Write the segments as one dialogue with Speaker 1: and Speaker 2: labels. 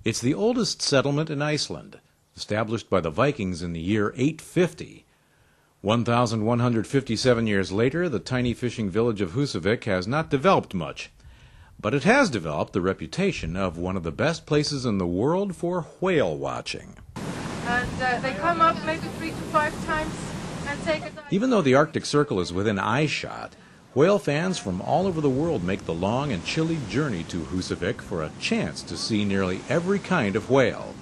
Speaker 1: It's the oldest settlement in Iceland, established by the Vikings in the year 850. 1,157 years later, the tiny fishing village of Husavik has not developed much, but it has developed the reputation of one of the best places in the world for whale watching.
Speaker 2: And they come up maybe 3 to 5 times and take a dive.
Speaker 1: Even though the Arctic Circle is within eyeshot, whale fans from all over the world make the long and chilly journey to Husavik for a chance to see nearly every kind of whale.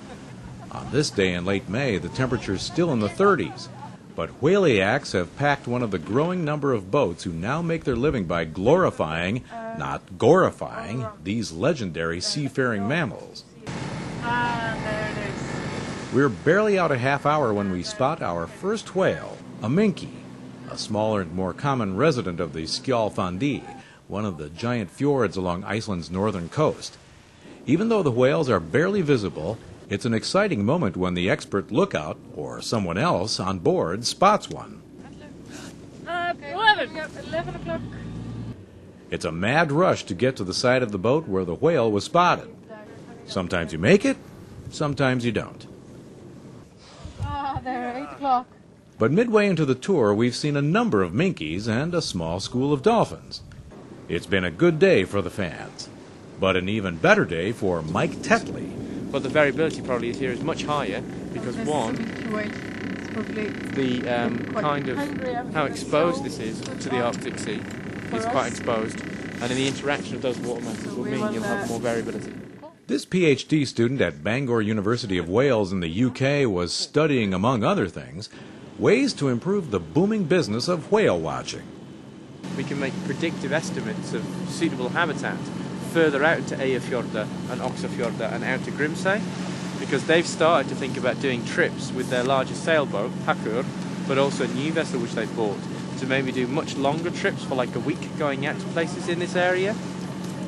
Speaker 1: On this day in late May, the temperature is still in the 30s, but whaleacs have packed one of the growing number of boats who now make their living by glorifying, not gorifying, these legendary seafaring mammals.
Speaker 2: There it is.
Speaker 1: We're barely out a half hour when we spot our first whale, a minke, a smaller and more common resident of the Skjaldfandi, one of the giant fjords along Iceland's northern coast. Even though the whales are barely visible, it's an exciting moment when the expert lookout, or someone else on board, spots one.
Speaker 2: 11 o'clock.
Speaker 1: It's a mad rush to get to the side of the boat where the whale was spotted. Sometimes you make it, sometimes you don't.
Speaker 2: There, 8 o'clock.
Speaker 1: But midway into the tour, we've seen a number of minkies and a small school of dolphins. It's been a good day for the fans, but an even better day for Mike Tetley.
Speaker 3: But the variability probably here is much higher because one, the kind of how exposed this is to the Arctic Sea is quite exposed, and in the interaction of those water masses will mean you'll have more variability.
Speaker 1: This PhD student at Bangor University of Wales in the UK was studying, among other things, ways to improve the booming business of whale watching.
Speaker 3: We can make predictive estimates of suitable habitat further out to Eyjafjörður and Oxafjörður and out to Grimsey, because they've started to think about doing trips with their larger sailboat, Hakur, but also a new vessel which they've bought, to maybe do much longer trips for like a week going out to places in this area,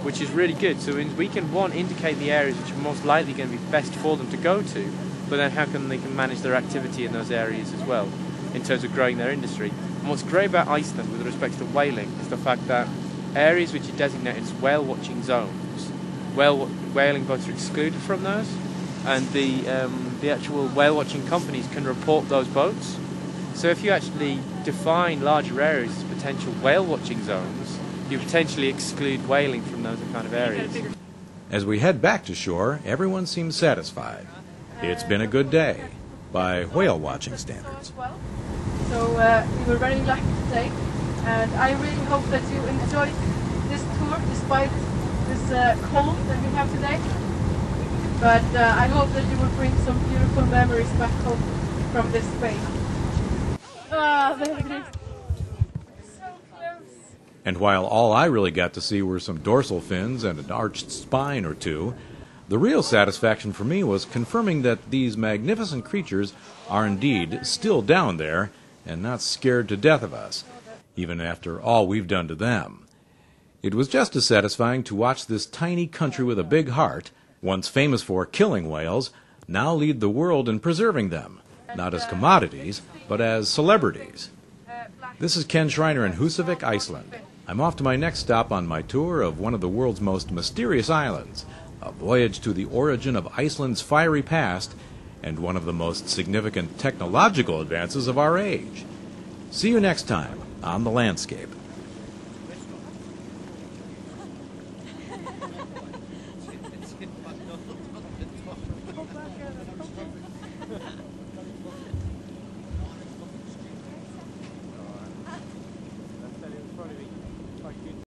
Speaker 3: which is really good. So we can, one, indicate the areas which are most likely going to be best for them to go to, but then how can they manage their activity in those areas as well, in terms of growing their industry. And what's great about Iceland with respect to whaling is the fact that areas which are designated as whale watching zones, whaling boats are excluded from those, and the actual whale watching companies can report those boats. So if you actually define larger areas as potential whale watching zones, you potentially exclude whaling from those kind of areas.
Speaker 1: As we head back to shore, everyone seems satisfied. It's been a good day, by whale watching standards.
Speaker 2: So we were very lucky today, and I really hope that you enjoyed this tour despite this cold that we have today. But I hope that you will bring some beautiful memories back home from this bay. There it is. So close.
Speaker 1: And while all I really got to see were some dorsal fins and an arched spine or two, the real satisfaction for me was confirming that these magnificent creatures are indeed still down there and not scared to death of us, even after all we've done to them. It was just as satisfying to watch this tiny country with a big heart, once famous for killing whales, now lead the world in preserving them, not as commodities, but as celebrities. This is Ken Schreiner in Husavik, Iceland. I'm off to my next stop on my tour of one of the world's most mysterious islands, a voyage to the origin of Iceland's fiery past and one of the most significant technological advances of our age. See you next time on The Landscape.